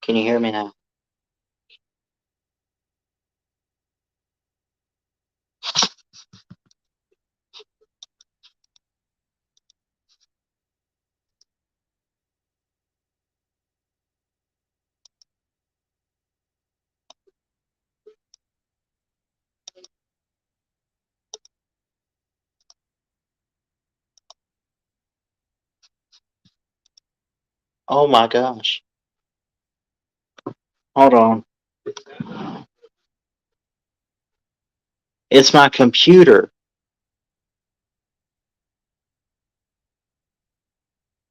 Can you hear me now? Oh my gosh. Hold on. It's my computer.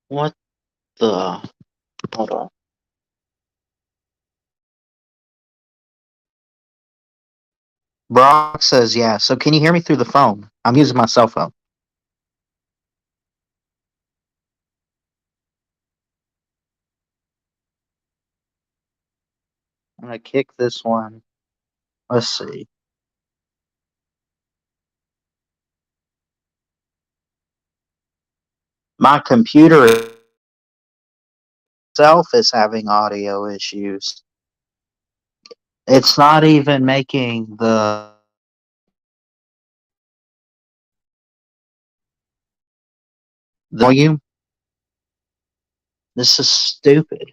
What the? Hold on. Brock says, yeah. So can you hear me through the phone? I'm using my cell phone. I'm going to kick this one. Let's see. My computer itself is having audio issues. It's not even making the volume. This is stupid.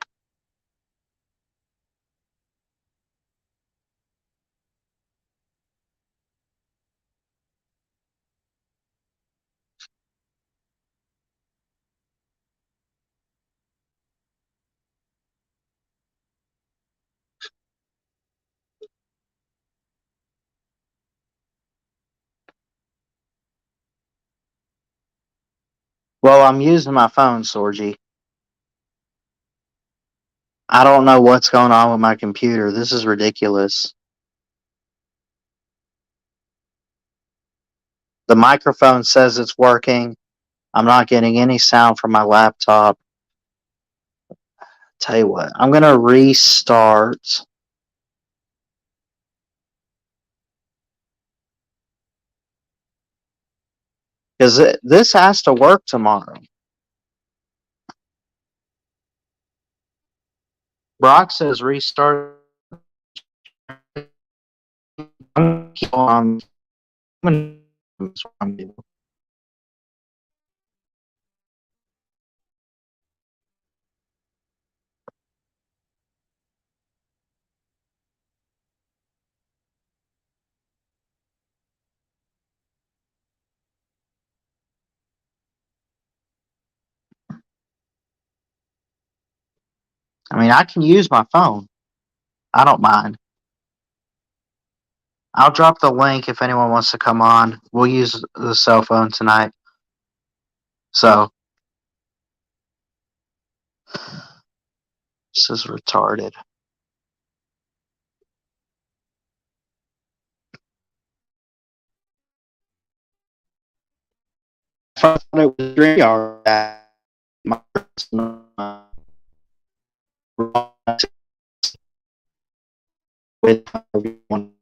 Well, I'm using my phone, Sorgy. I don't know what's going on with my computer. This is ridiculous. The microphone says it's working. I'm not getting any sound from my laptop. Tell you what, I'm gonna restart because this has to work tomorrow. Brock says restart. I mean, I can use my phone. I don't mind. I'll drop the link if anyone wants to come on. We'll use the cell phone tonight. So this is retarded. I thought it was StreamYard. With everyone.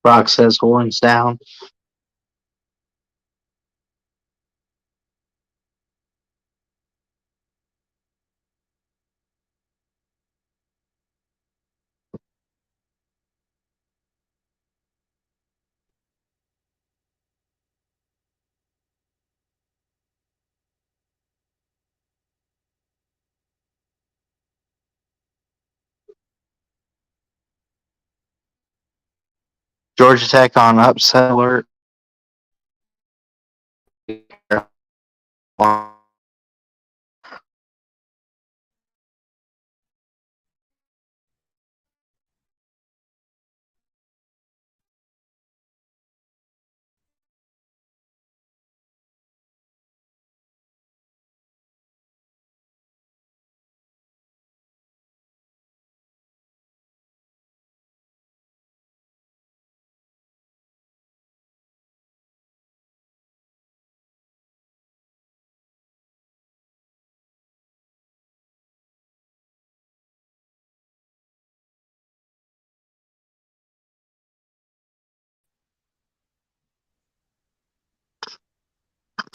Brock says horns down. Georgia Tech on upset alert.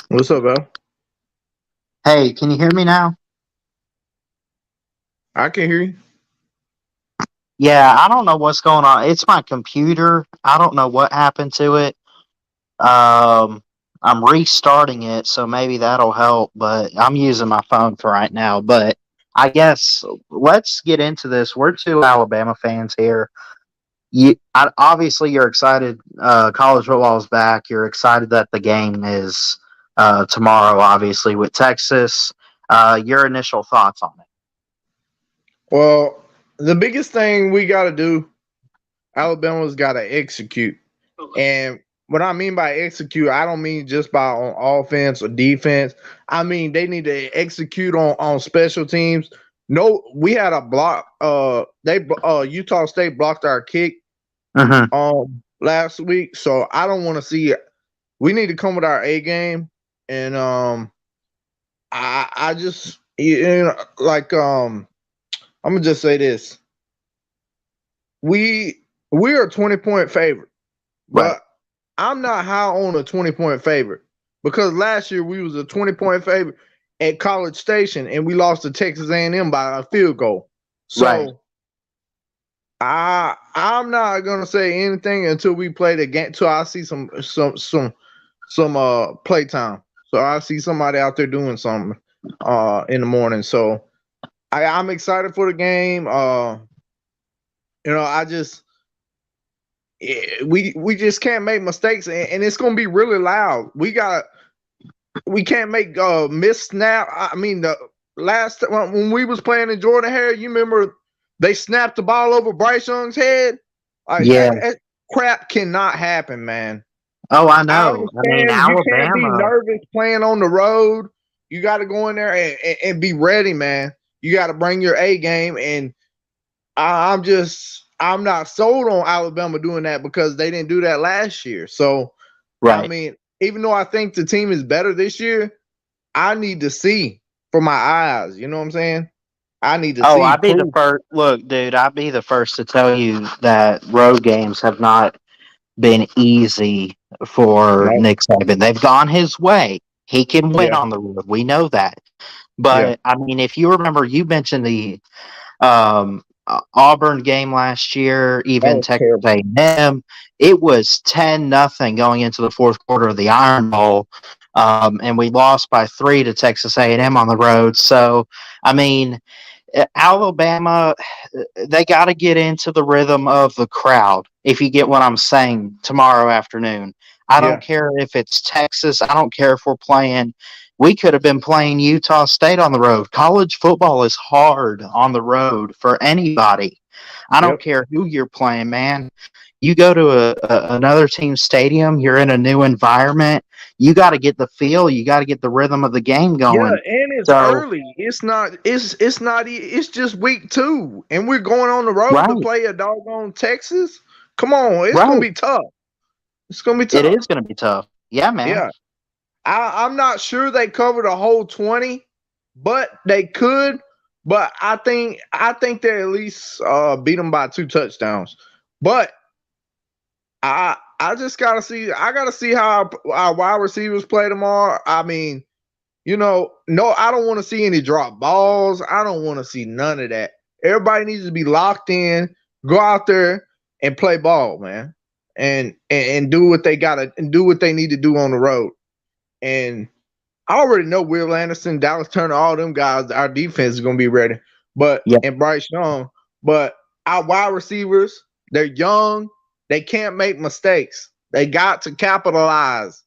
What's up, Al? Hey, can you hear me now? I can hear you. Yeah, I don't know what's going on. It's my computer. I don't know what happened to it. Um, I'm restarting it, so maybe that'll help, but I'm using my phone for right now. But I guess let's get into this. We're two Alabama fans here. Obviously, you're excited. College football is back. You're excited that the game is tomorrow, obviously, with Texas. Your initial thoughts on it? Well, the biggest thing we got to do, Alabama's got to execute. And what I mean by execute, I don't mean just by on offense or defense. I mean they need to execute on special teams. No, we had a block. Utah State blocked our kick Hmm. last week, so I don't want to see it. We need to come with our A game, and I just like I'm gonna just say this: we are a 20-point favorite, Right. but I'm not high on a 20-point favorite because last year we was a 20-point favorite at College Station and we lost to Texas A&M by a field goal. Right. So I'm not gonna say anything until we play the game. Till I see some play time. So I see somebody out there doing something in the morning. So I'm excited for the game. I just we just can't make mistakes, and it's gonna be really loud. We can't make miss snap. I mean, the last when we was playing in Jordan Hare, you remember they snapped the ball over Bryce Young's head. Like Yeah. that crap cannot happen, man. Oh, I I know. I mean, understand you can't be Alabama. nervous playing on the road. You got to go in there and be ready, man. You got to bring your A game, and I'm not sold on Alabama doing that because they didn't do that last year. So I Right. mean, even though I think the team is better this year, I need to see for my eyes. You know what I'm saying? I need to Oh, see I'd be the proof. first. Look, dude, I'd be the first to tell you that road games have not been easy for No. Nick Saban. They've gone his way. He can win Yeah. on the road. We know that. Yeah. But I mean, if you remember, you mentioned the Auburn game last year, That even was Texas terrible. A&M. It was 10-0 going into the fourth quarter of the Iron Bowl, and we lost by 3 to Texas A&M on the road. So, I mean, Alabama, they got to get into the rhythm of the crowd. If you get what I'm saying, tomorrow afternoon. I don't Yeah. care if it's Texas. I don't care if we're playing. We could have been playing Utah State on the road. College football is hard on the road for anybody. I don't Yep. care who you're playing, man. You go to another team's stadium, you're in a new environment. You got to get the feel. You got to get the rhythm of the game Yeah, going. and it's So, early. It's not. It's not. It's just week 2, and we're going on the road to right, play a doggone Texas. Come on, it's gonna right. be tough. It's gonna be It tough. is going to be tough. Yeah, man. Yeah. I'm not sure they covered a whole 20, but they could. But I think they at least beat them by 2 touchdowns. But I just gotta see. I gotta see how our wide receivers play tomorrow. I mean, no, I don't want to see any drop balls. I don't want to see none of that. Everybody needs to be locked in, go out there and play ball, man, and do what they gotta and do what they need to do on the road. And I already know Will Anderson, Dallas Turner, all them guys. Our defense is gonna be ready, but Yeah, and Bryce Young, but our wide receivers, they're young. They can't make mistakes. They got to capitalize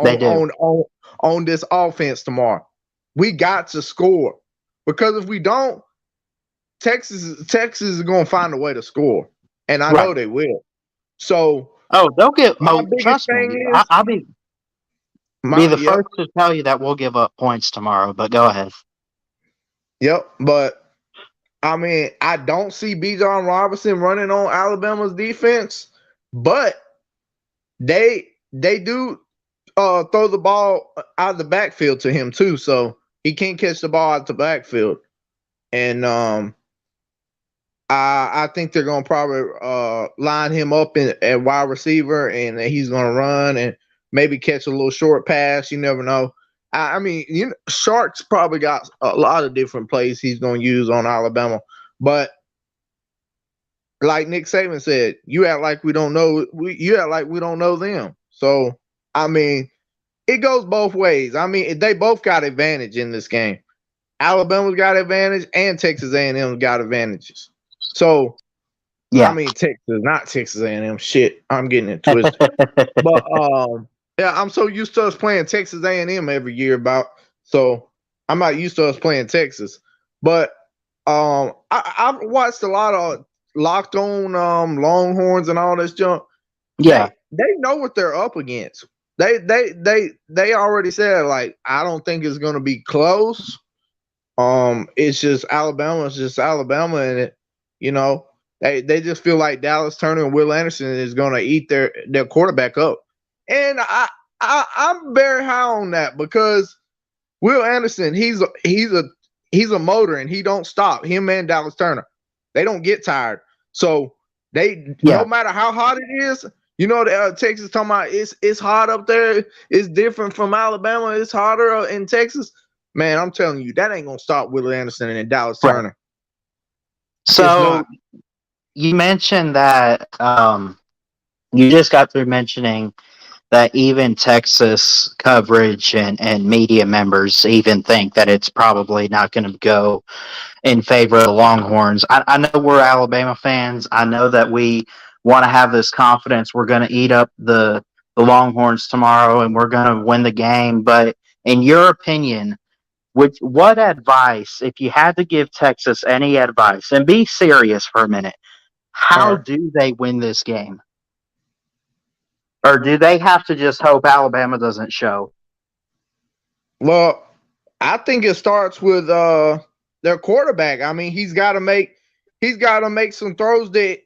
they on do. on on on this offense tomorrow. We got to score because if we don't, Texas is going to find a way to score, and I know Right. they will. So Oh, they'll get. my Oh, biggest trust me. thing is I'll be my the yep first to tell you that we'll give up points tomorrow. But go ahead. yep. But I mean, I don't see Bijan Robinson running on Alabama's defense, but they do throw the ball out of the backfield to him too, so he can't catch the ball out the backfield. And I think they're gonna probably line him up at wide receiver, and he's gonna run. And maybe catch a little short pass. You never know. I mean, Sharks probably got a lot of different plays he's going to use on Alabama, but like Nick Saban said, you act like we don't know. You act like we don't know them. So I mean, it goes both ways. I mean, they both got advantage in this game. Alabama's got advantage, and Texas A&M's got advantages. So, Yeah. I mean, Texas, not Texas A&M. Shit, I'm getting it twisted. But yeah, I'm so used to us playing Texas A&M every year. So I'm not used to us playing Texas. But I've watched a lot of Locked On Longhorns and all this junk. Yeah. They know what they're up against. They already said, like, I don't think it's gonna be close. It's just Alabama. It's just Alabama, and they just feel like Dallas Turner and Will Anderson is gonna eat their quarterback up, and I'm very high on that because Will Anderson, he's a motor and he don't stop. Him and Dallas Turner, they don't get tired. So no matter how hot it is. Texas talking about it's hot up there. It's different from Alabama. It's hotter in Texas. Man, I'm telling you, that ain't gonna stop Will Anderson and Dallas Turner. So you mentioned that you just got through mentioning that even Texas coverage and media members even think that it's probably not going to go in favor of the Longhorns. I know we're Alabama fans. I know that we want to have this confidence we're going to eat up the Longhorns tomorrow and we're going to win the game. But in your opinion, what advice, if you had to give Texas any advice, and be serious for a minute, how do they win this game? Or do they have to just hope Alabama doesn't show? Well, I think it starts with their quarterback. I mean, he's got to make some throws that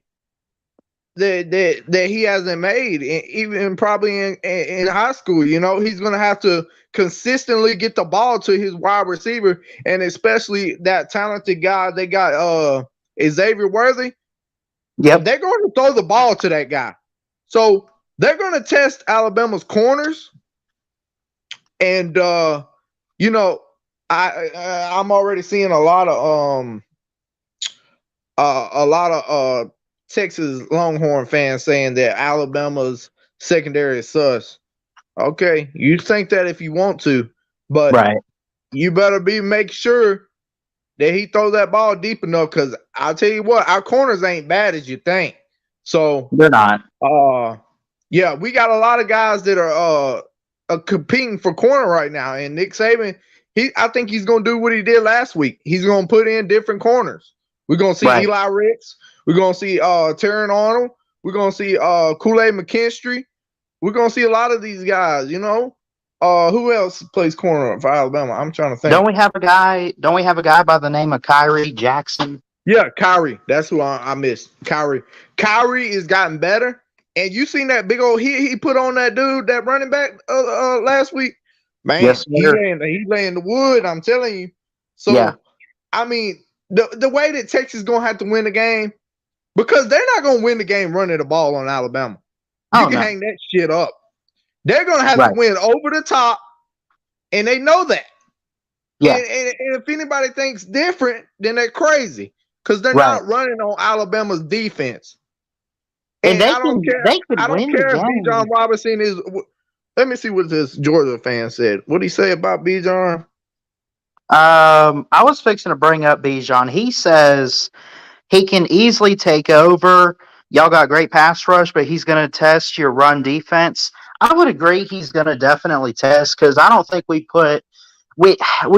he hasn't made, even probably in high school. He's going to have to consistently get the ball to his wide receiver, and especially that talented guy they got, Xavier Worthy. Yep. They're going to throw the ball to that guy. So they're going to test Alabama's corners. And, I'm already seeing a lot of Texas Longhorn fans saying that Alabama's secondary is sus. Okay, you think that if you want to, but you better make sure that he throws that ball deep enough, because I'll tell you what, our corners ain't bad as you think. So they're not. Yeah, we got a lot of guys that are competing for corner right now, and Nick Saban, I think he's gonna do what he did last week. He's gonna put in different corners. We're gonna see Eli Ricks. We're gonna see Terran Arnold. We're gonna see Kool-Aid McKinstry. We're gonna see a lot of these guys. Who else plays corner for Alabama? I'm trying to think. Don't we have a guy by the name of Kyrie Jackson? Yeah, Kyrie. That's who I missed. Kyrie. Kyrie has gotten better. And you seen that big old hit he put on that dude, that running back last week? Man, yes, he laying the wood, I'm telling you. So, I mean, the way that Texas is going to have to win the game, because they're not going to win the game running the ball on Alabama. You can hang that shit up. They're going to have to win over the top, and they know that. Yeah. And if anybody thinks different, then they're crazy, because they're not running on Alabama's defense. And I don't care if Bijan Robinson is. Let me see what this Georgia fan said. What did he say about Bijan? I was fixing to bring up Bijan. He says he can easily take over. Y'all got great pass rush, but he's going to test your run defense. I would agree he's going to definitely test, because I don't think we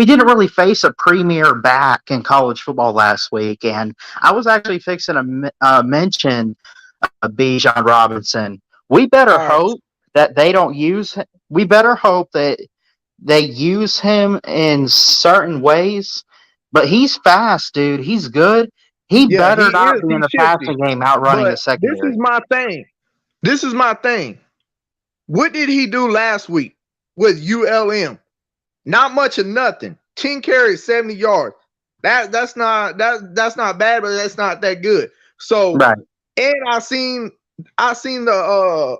didn't really face a premier back in college football last week. And I was actually fixing to mention Bijan Robinson. We better hope that they don't use him. We better hope that they use him in certain ways. But he's fast, dude. He's good. He better not be in the passing game outrunning the secondary. This is my thing. What did he do last week with ULM? Not much of nothing. 10 carries, 70 yards. That's not bad, but that's not that good. So and I seen the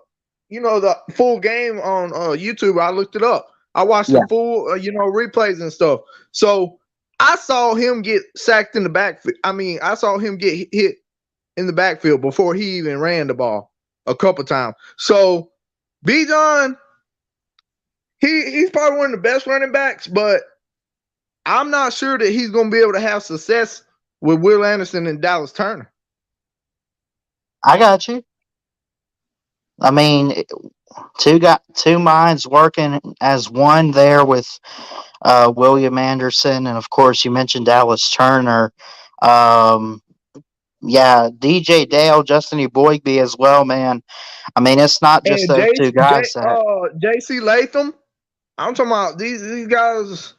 the full game on YouTube. I looked it up. I watched the Yeah, full, replays and stuff. So I saw him get sacked in the backfield. I mean, I saw him get hit in the backfield before he even ran the ball a couple times. So Bijan, he's probably one of the best running backs, but I'm not sure that he's going to be able to have success with Will Anderson and Dallas Turner. I got you. I mean, two minds working as one there with William Anderson, and of course you mentioned Dallas Turner. Um, yeah, DJ Dale, Justin Eboigbe as well, man. I mean, it's not just And those two guys that. JC Latham, I'm talking about these guys,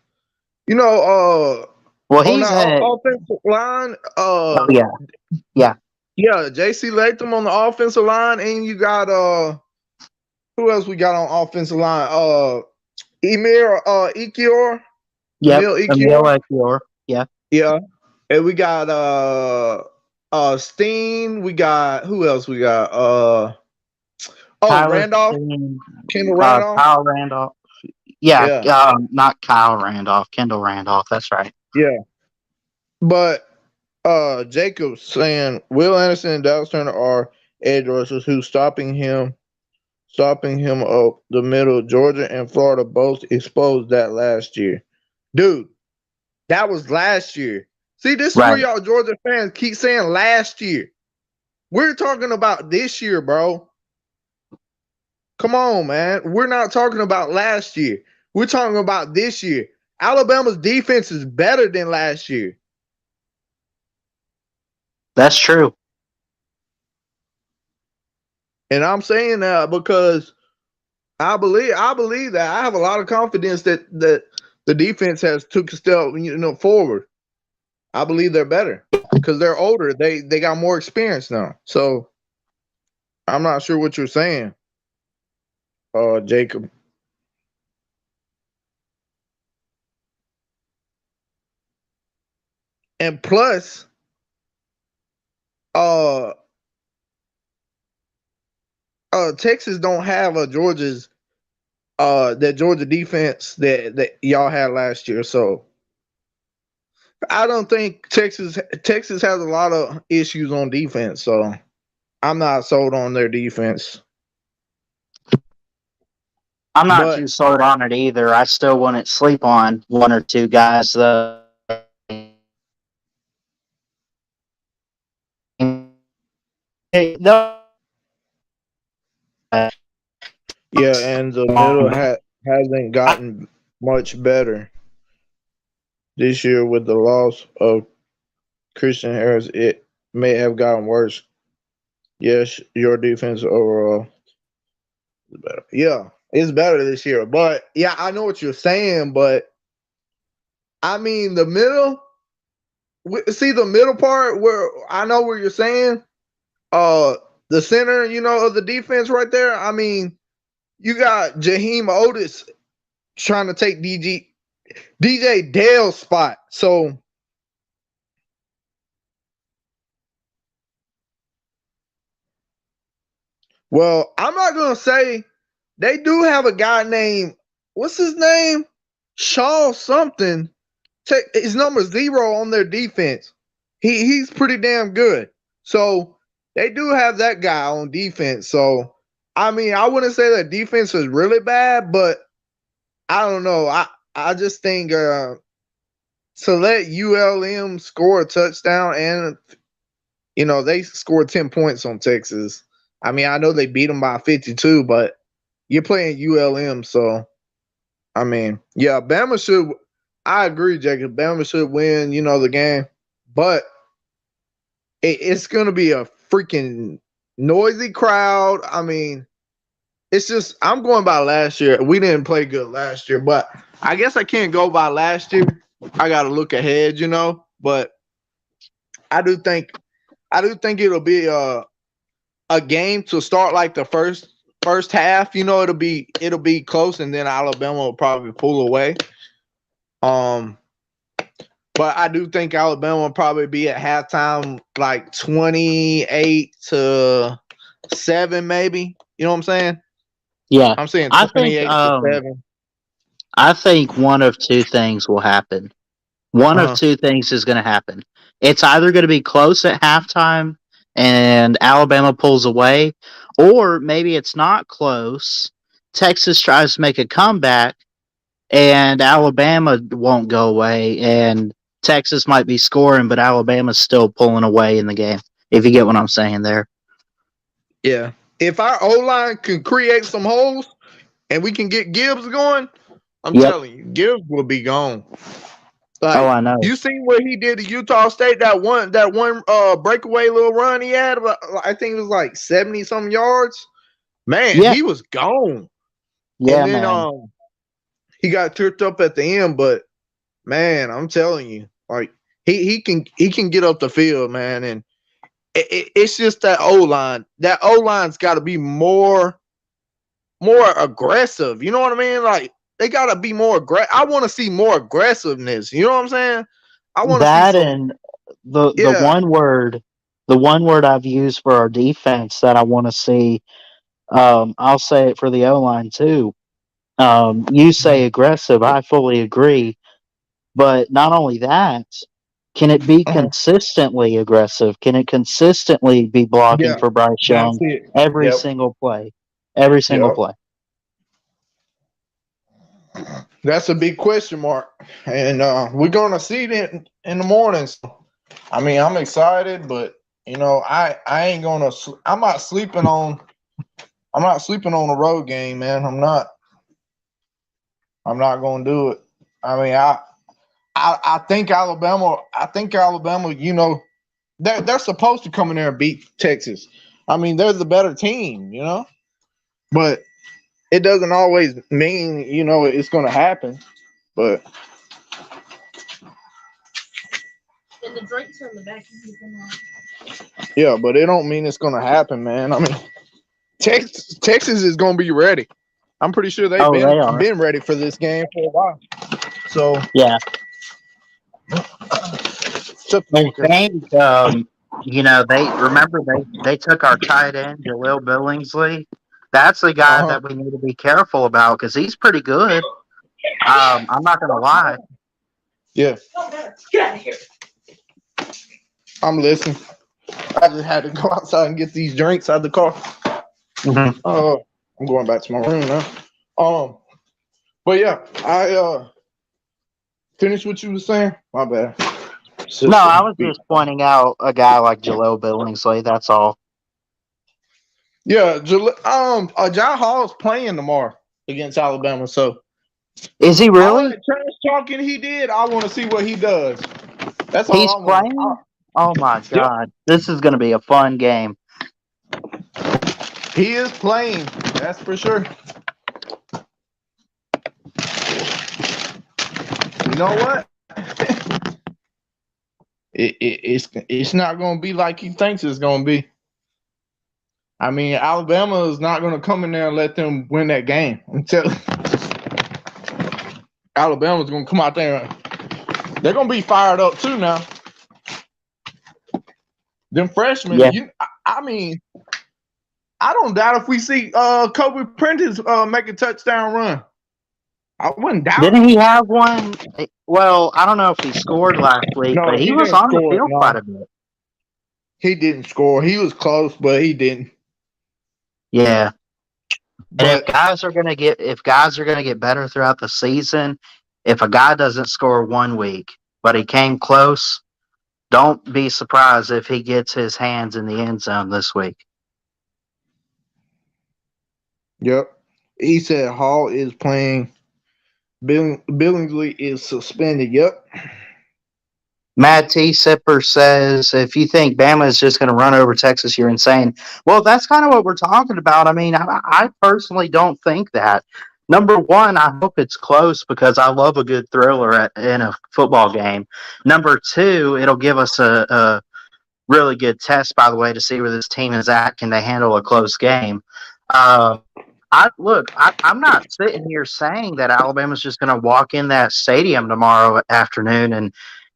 Well, on he's the had. offensive line. Oh yeah, yeah. Yeah, JC Latham on the offensive line, and you got who else we got on offensive line? Emil Ekiyor. Yep, Emil Emil Ekiyor. Ekiyor. Yeah. Yeah. And we got Steen. We got who else we got? Tyler Randolph. Steen, Kendall Randolph. Kyle Randolph. Yeah, Yeah. not Kyle Randolph, Kendall Randolph. That's right. Yeah. But Jacob's saying Will Anderson and Dallas Turner are edge rushers who stopping him up the middle. Georgia and Florida both exposed that last year. Dude, that was last year. See, this is where Right. y'all Georgia fans keep saying last year. We're talking about this year, bro. Come on, man. We're not talking about last year. We're talking about this year. Alabama's defense is better than last year. That's true. And I'm saying that because I believe that. I have a lot of confidence that the defense has took a step, forward. I believe they're better because they're older. They got more experience now. So I'm not sure what you're saying, Jacob. And plus, Texas don't have a Georgia's that Georgia defense that y'all had last year. So I don't think Texas has a lot of issues on defense. So I'm not sold on their defense. I'm not But too sold on it either. I still wouldn't sleep on one or two guys though. yeah, and the middle hasn't gotten much better this year with the loss of Christian Harris. It may have gotten worse. Yes, your defense overall is better. Yeah, it's better this year. But yeah, I know what you're saying. But I mean, the middle. See the middle part where I know what you're saying. The center, of the defense right there. I mean, you got Jaheim Otis trying to take DJ Dale's spot. So well, I'm not gonna say they do have a guy named what's his name? Shaw something. His number 0 on their defense. He's pretty damn good. So they do have that guy on defense. So I mean, I wouldn't say that defense is really bad, but I don't know. I just think to let ULM score a touchdown and they scored 10 points on Texas. I mean, I know they beat them by 52, but you're playing ULM, so I mean, yeah, Bama should. I agree, Jacob. Bama should win, the game, but it's going to be a freaking noisy crowd. I mean, it's just I'm going by last year. We didn't play good last year, but I guess I can't go by last year. I got to look ahead, But I do think it'll be a game to start like the first half. It'll be close, and then Alabama will probably pull away. But I do think Alabama will probably be at halftime like 28-7, maybe. You know what I'm saying? Yeah, I'm saying I think 28-7. I think one of two things will happen. One of Uh-huh. two things is going to happen. It's either going to be close at halftime and Alabama pulls away, or maybe it's not close. Texas tries to make a comeback and Alabama won't go away, and Texas might be scoring, but Alabama's still pulling away in the game. If you get what I'm saying there. Yeah. If our O line can create some holes and we can get Gibbs going, I'm Yep. telling you, Gibbs will be gone. Oh, Like I know. you seen what he did to Utah State, that one breakaway little run he had, I think it was like 70 some yards. Man, Yeah. he was gone. Yeah, And then man. he got tripped up at the end, but man, I'm telling you, like he can get up the field, man, and it's just that O line. That O line's got to be more aggressive. You know what I mean? Like they got to be more aggressive. I want to see more aggressiveness. You know what I'm saying? I want to see That some. and the Yeah. the one word I've used for our defense that I want to see. I'll say it for the O line too. You say aggressive. I fully agree. But not only that, can it be Uh-huh. consistently aggressive? Can it consistently be blocking Yeah. for Bryce That's Young it. every Yep. single play? Every single Yep. play. That's a big question mark, and we're gonna see it in the mornings. I mean, I'm excited, but I ain't gonna. I'm not sleeping on the road game, man. I'm not. I'm not gonna do it. I mean, I think Alabama. I think Alabama. They're supposed to come in there and beat Texas. I mean, they're the better team, but it doesn't always mean it's gonna happen. But And the drinks are in the back. yeah, but it don't mean it's gonna happen, man. I mean, Texas is gonna be ready. I'm pretty sure they've Oh, they are. been ready for this game for a while. So Yeah. took I think they took our tight end, Jaleel Billingsley. That's the guy uh-huh. that we need to be careful about because he's pretty good. I'm not gonna lie. Yeah, Get out of here. I'm listening. I just had to go outside and get these drinks out of the car. Mm-hmm. I'm going back to my room now. But yeah, I finished what you were saying. My bad. No, I was just pointing out a guy like Jaleel Billingsley. That's all. Yeah, John Hall's playing tomorrow against Alabama. So Is he all really? that trash talking he did, I want to see what he does. That's He's all I want. playing? Oh my Yep, God. This is going to be a fun game. he is playing. That's for sure. You know what? It's not going to be like he thinks it's going to be. I mean, Alabama is not going to come in there and let them win that game. Alabama's going to come out there. They're going to be fired up too now. Them freshmen, Yeah. I mean, I don't doubt if we see Kobe Prentice make a touchdown run. I wouldn't doubt Didn't it. he have one? Well, I don't know if he scored last week, No, but he he was didn't on the score. field No, quite a bit. he didn't score. He was close, but he didn't. Yeah. And if But guys are gonna get better throughout the season, if a guy doesn't score 1 week, but he came close, don't be surprised if he gets his hands in the end zone this week. yep, he said Hall is playing. Billingsley is suspended. Yep. Matt T. Sipper says, if you think Bama is just going to run over Texas, you're insane. Well, that's kind of what we're talking about. I mean, I personally don't think that. Number one, I hope it's close because I love a good thriller in a football game. Number two, it'll give us a really good test, by the way, to see where this team is at. Can they handle a close game? I'm not sitting here saying that Alabama's just going to walk in that stadium tomorrow afternoon and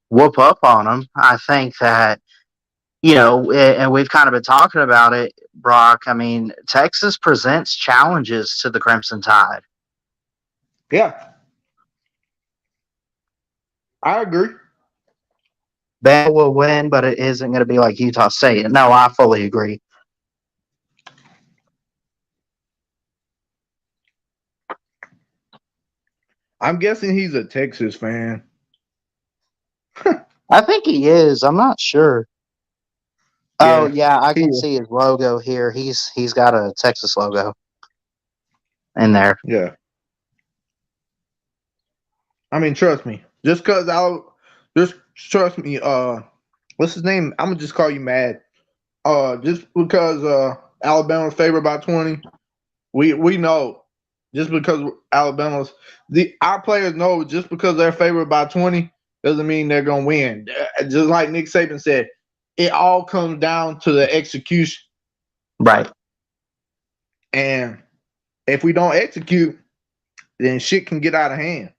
whoop up on them. I think that and we've kind of been talking about it, Brock. I mean, Texas presents challenges to the Crimson Tide. Yeah, I agree. Bama will win, but it isn't going to be like Utah State. No, I fully agree. I'm guessing he's a Texas fan. I think he is. I'm not sure. Oh yeah, I can he- see his logo here. He's got a Texas logo in there. Yeah. I mean, trust me. Just trust me. What's his name? I'm gonna just call you Mad. Just because Alabama's favored by 20, we know. Just because our players know, just because they're favored by 20 doesn't mean they're gonna win. Just like Nick Saban said, it all comes down to the execution. Right. And if we don't execute, then shit can get out of hand.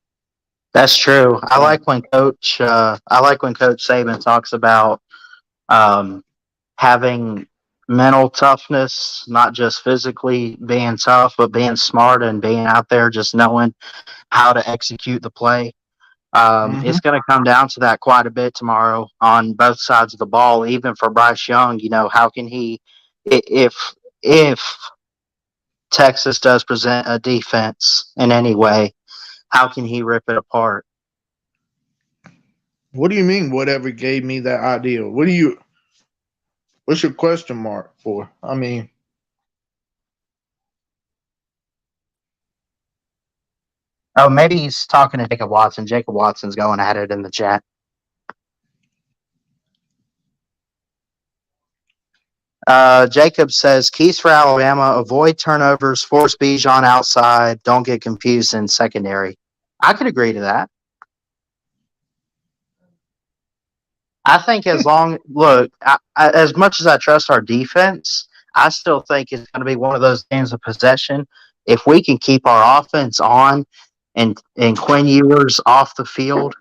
That's true. I like when Coach Saban talks about having mental toughness, not just physically being tough, but being smart and being out there, just knowing how to execute the play. It's going to come down to that quite a bit tomorrow on both sides of the ball. Even for Bryce Young, how can he, if Texas does present a defense in any way, how can he rip it apart? What do you mean? Whatever gave me that idea? What's your question mark for? I mean, Oh, maybe he's talking to Jacob Watson. Jacob Watson's going at it in the chat. Jacob says, keys for Alabama, avoid turnovers, force Bijan outside, don't get confused in secondary. I could agree to that. I think as much as I trust our defense, I still think it's going to be one of those games of possession. If we can keep our offense on and Quinn Ewers off the field,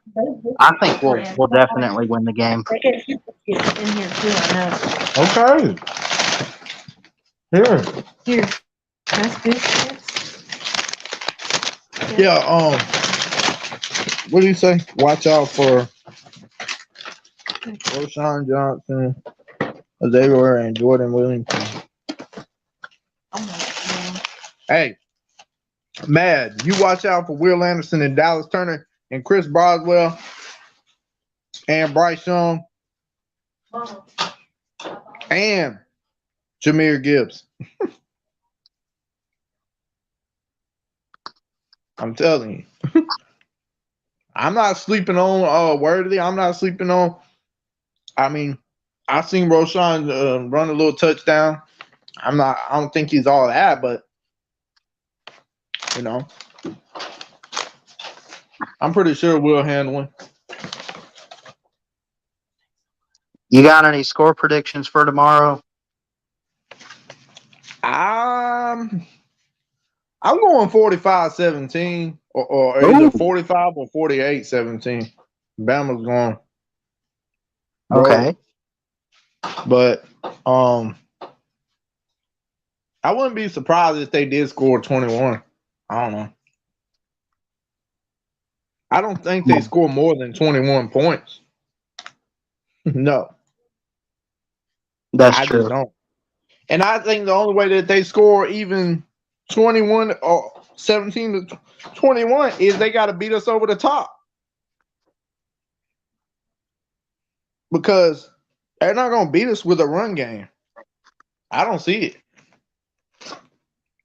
I think we'll definitely win the game. In here too, I know. okay. Here. That's good. Yeah. What do you say? Watch out for Roshan Johnson, Xavier, and Jordan Williamson. Hey, Mad, you watch out for Will Anderson and Dallas Turner and Chris Boswell and Bryce Young and Jahmyr Gibbs. I'm telling you. I'm not sleeping on Worthy. I'm not sleeping on. I mean, I seen Roshan run a little touchdown. I don't think he's all that, but I'm pretty sure we'll handle him. You got any score predictions for tomorrow? I'm going 45-17 or either 45 or 48-17. Bama's going. Okay. But I wouldn't be surprised if they did score 21. I don't know. I don't think they score more than 21 points. No. That's I true. just don't. And I think the only way that they score even 21 or 17 to 21 is they got to beat us over the top. Because they're not going to beat us with a run game. I don't see it.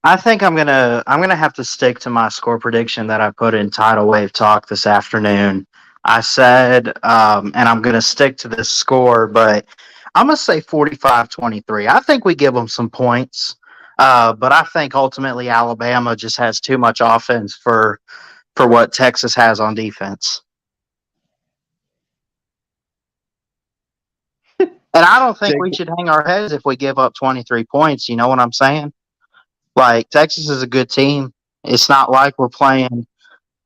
I think I'm gonna have to stick to my score prediction that I put in Tidal Wave Talk this afternoon. I said, and I'm gonna stick to this score, but I'm gonna say 45-23. I think we give them some points, but I think ultimately Alabama just has too much offense for what Texas has on defense. And I don't think we should hang our heads if we give up 23 points. You know what I'm saying? Like, Texas is a good team. It's not like we're playing.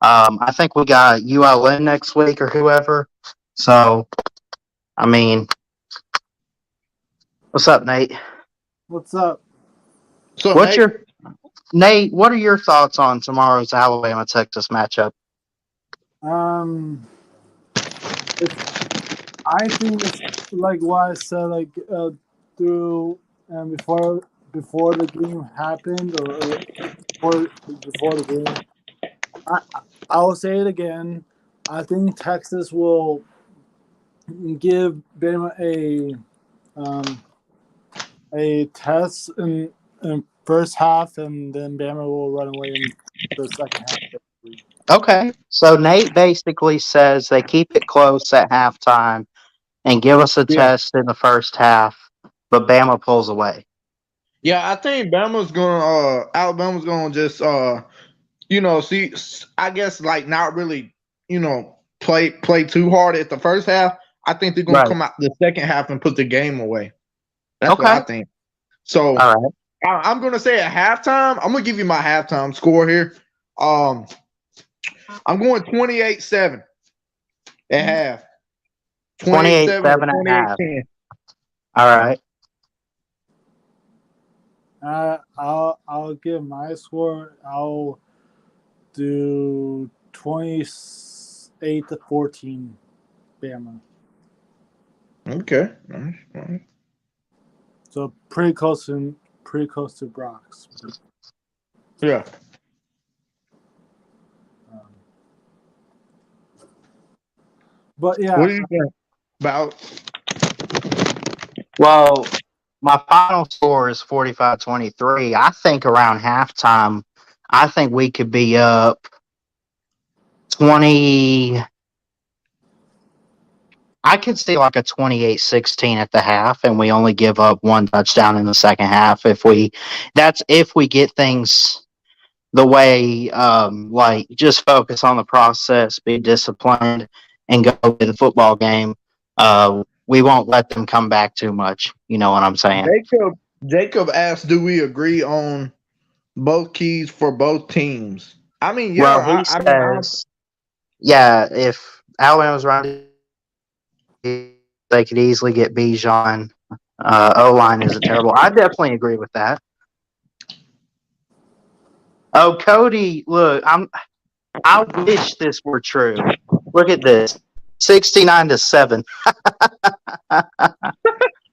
I think we got ULM next week or whoever. So, I mean, What's up, Nate? What's up? So What's your Nate? What are your thoughts on tomorrow's Alabama Texas matchup? I think it's like what I said, through and before the game happened, or before the game. I will say it again. I think Texas will give Bama a test in first half, and then Bama will run away in the second half. Okay, so Nate basically says they keep it close at halftime and give us a Yeah. test in the first half, but Bama pulls away. Yeah, I think Alabama's gonna just see, I guess like not really, play too hard at the first half. I think they're gonna Right. come out the second half and put the game away. That's Okay. what I think. So All right. I'm gonna say at halftime, I'm gonna give you my halftime score here. I'm going 28-7 at half. 28-7 or at half. 28-10. All right. I'll give my score. I'll do 28-14, Bama. Okay. Nice. So pretty close to Brock's. Yeah. But yeah, What do you think about? Well, my final score is 45-23. I think around halftime, I think we could be up 20. I could see like a 28-16 at the half, and we only give up one touchdown in the second half. If we get things the way, like just focus on the process, be disciplined, and go to the football game. We won't let them come back too much. You know what I'm saying? Jacob asked, "Do we agree on both keys for both teams?" I mean, yeah. Well, he says, yeah, if Alabama's running, they could easily get Bijan. O-line isn't terrible. I definitely agree with that. Oh, Cody, look, I wish this were true. Look at this. 69-7.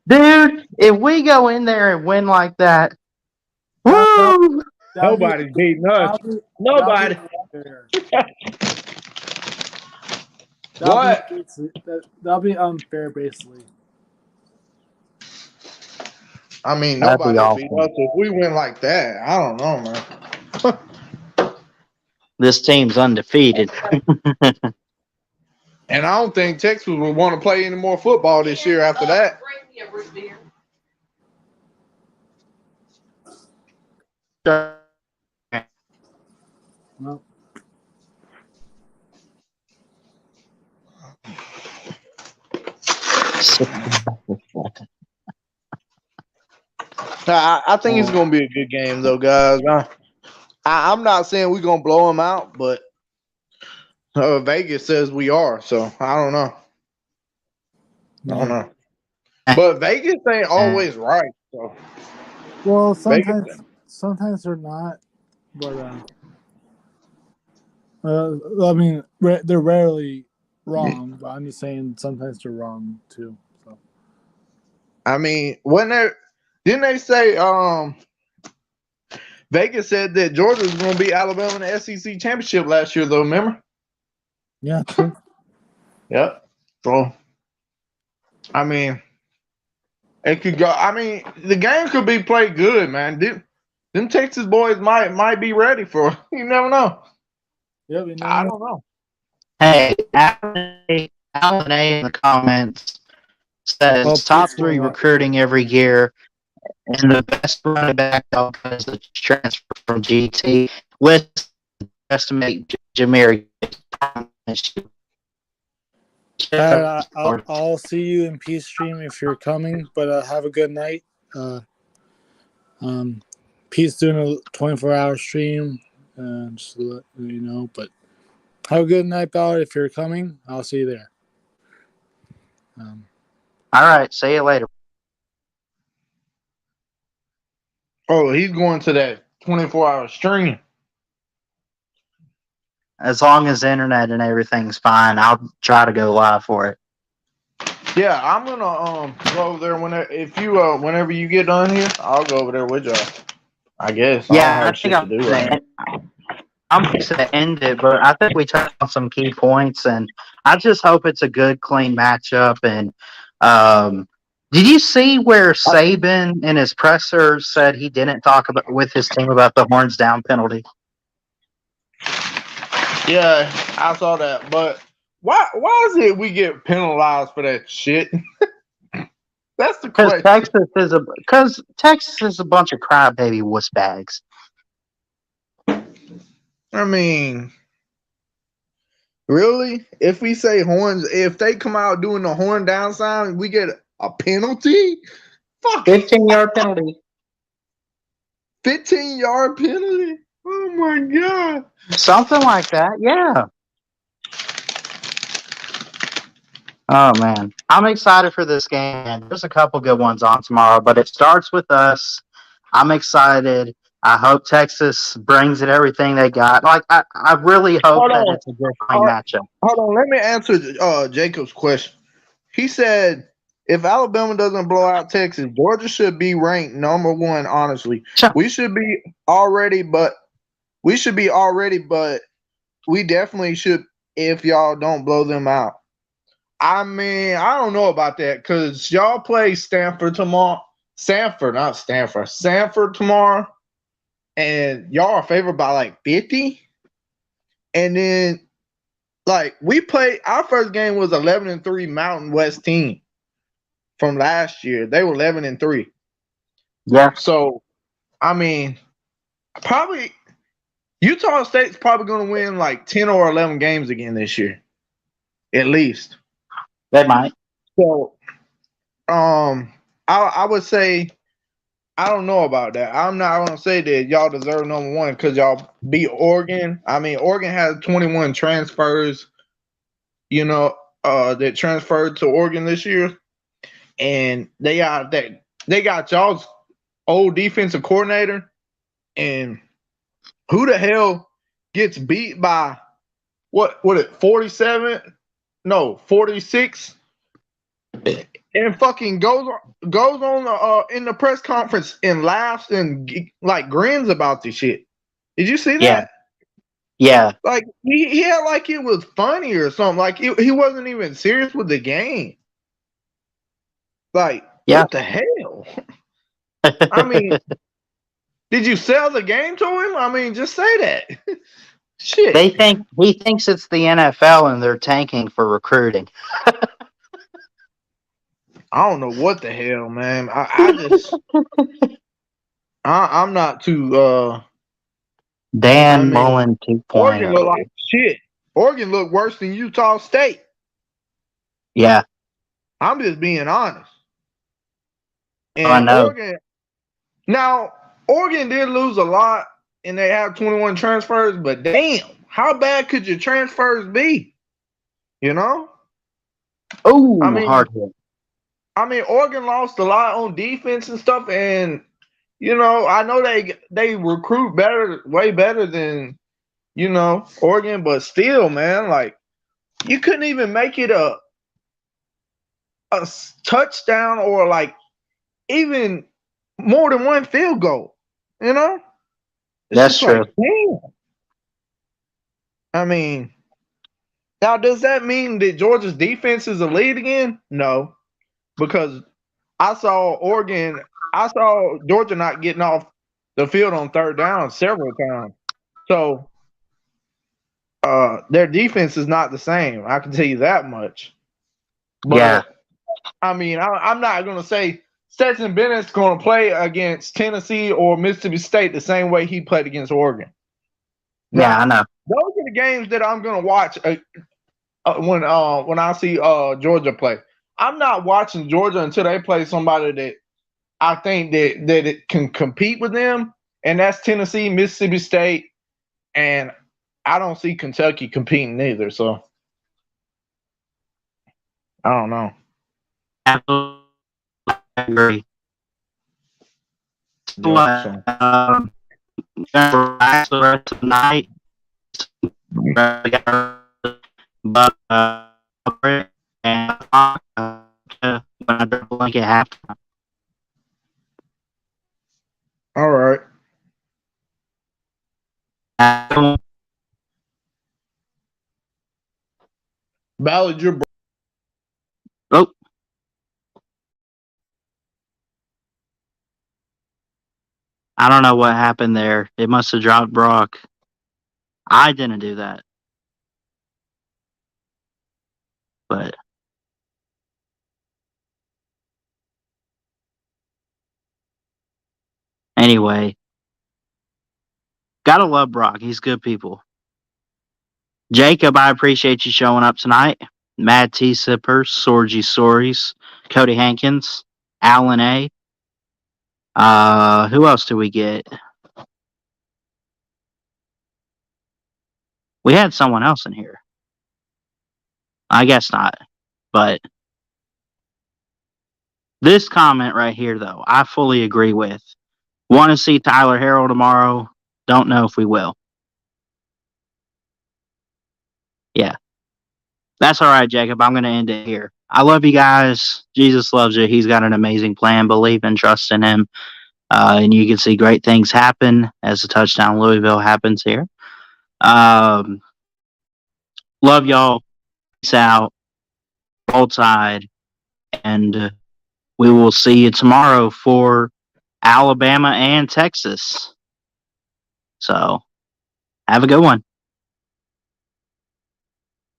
Dude, if we go in there and win like that, woo! Nobody's beating us. Nobody. What? That'll be unfair, basically. I mean, That'd be nobody beat awful. us if we win like that. I don't know, man. This team's undefeated. And I don't think Texas will want to play any more football this year after that. No. I think it's going to be a good game, though, guys. I'm not saying we're going to blow them out, but Vegas says we are, so I don't know. But Vegas ain't always right. So. Well, sometimes they're not, but I mean, they're rarely wrong. But I'm just saying sometimes they're wrong too. So. I mean, didn't they say Vegas said that Georgia was going to beat Alabama in the SEC championship last year, though? Remember? Yeah, true. Yep. So, I mean, it could go. I mean, the game could be played good, man. Them Texas boys might be ready for. You never know. Yeah, I don't know. Hey, Alan A in the comments says top 3 recruiting every year, and the best running back is the transfer from GT. Let's estimate Jameer. I'll see you in Peace Stream if you're coming, but have a good night. Peace doing a 24-hour stream, just to let you know. But have a good night, Ballard. If you're coming, I'll see you there. All right, see you later. Oh, he's going to that 24-hour stream. As long as the internet and everything's fine, I'll try to go live for it. Yeah, I'm gonna go over there whenever you get done here. I'll go over there with y'all. I guess I don't Yeah, have I shit think to do right now. I'm fixing to end it, but I think we touched on some key points, and I just hope it's a good, clean matchup. And did you see where Saban in his presser said he didn't talk about with his team about the horns down penalty? Yeah, I saw that, but why is it we get penalized for that shit? That's the Because question. Texas is a bunch of crybaby wuss bags. I mean, really? If we say horns, if they come out doing the horn down sign, we get a penalty? Fuck, 15-yard penalty. 15-yard penalty? Oh my god. Something like that, yeah. Oh man, I'm excited for this game. There's a couple good ones on tomorrow, but it starts with us. I'm excited. I hope Texas brings it everything they got. Like I really hope Hold that on. it's a good clean matchup. Hold on, let me answer Jacob's question. He said if Alabama doesn't blow out Texas, Georgia should be ranked number 1, honestly. Sure. We should be already, but we definitely should if y'all don't blow them out. I mean, I don't know about that because y'all play Stanford tomorrow. Stanford tomorrow. And y'all are favored by like 50. And then like we played our first game was 11-3 Mountain West team from last year. They were 11-3. Yeah. So I mean, probably Utah State's probably gonna win like 10 or 11 games again this year. At least. They might. So I would say I don't know about that. I'm not gonna say that y'all deserve number 1 because y'all beat Oregon. I mean, Oregon has 21 transfers, that transferred to Oregon this year, and they got y'all's old defensive coordinator. And who the hell gets beat by what 47? No, 46. And fucking goes on in the press conference and laughs and like grins about this shit. Did you see that? Yeah. Yeah. Like he had like it was funny or something. Like he wasn't even serious with the game. Like what the hell? I mean, did you sell the game to him? I mean, just say that. Shit. He thinks it's the NFL and they're tanking for recruiting. I don't know what the hell, man. I just I'm not too Dan Mullen 2.0. Oregon look like shit. Oregon look worse than Utah State. Yeah. I'm just being honest. And I know. Oregon did lose a lot and they have 21 transfers, but damn, how bad could your transfers be? Oh, hard hit. I mean, Oregon lost a lot on defense and stuff, and I know they recruit way better than Oregon, but still, man, like you couldn't even make it a touchdown or like even more than one field goal. It's That's true. Like, damn. I mean, now does that mean that Georgia's defense is elite again? No, because I saw Georgia not getting off the field on third down several times. So their defense is not the same. I can tell you that much. But, yeah. I mean, I'm not going to say Stetson Bennett's going to play against Tennessee or Mississippi State the same way he played against Oregon. Yeah, I know. Those are the games that I'm going to watch when I see Georgia play. I'm not watching Georgia until they play somebody that I think that it can compete with them, and that's Tennessee, Mississippi State, and I don't see Kentucky competing either. So I don't know. Absolutely agree. Yep. So Relax the rest of the night. But and when I drop the link at halftime. all right. Ballad, your Oh. I don't know what happened there. It must have dropped Brock. I didn't do that. But anyway, gotta love Brock. He's good people. Jacob, I appreciate you showing up tonight. Mad T Sippers, Sorgy Sories, Cody Hankins, Alan A. Who else do we get? We had someone else in here. I guess not. But this comment right here, though, I fully agree with. Want to see Tyler Harrell tomorrow? Don't know if we will. Yeah. That's all right, Jacob. I'm going to end it here. I love you guys. Jesus loves you. He's got an amazing plan. Believe and trust in him. And you can see great things happen as the touchdown Louisville happens here. Love y'all. Peace out. Roll Tide. And we will see you tomorrow for Alabama and Texas. So, have a good one.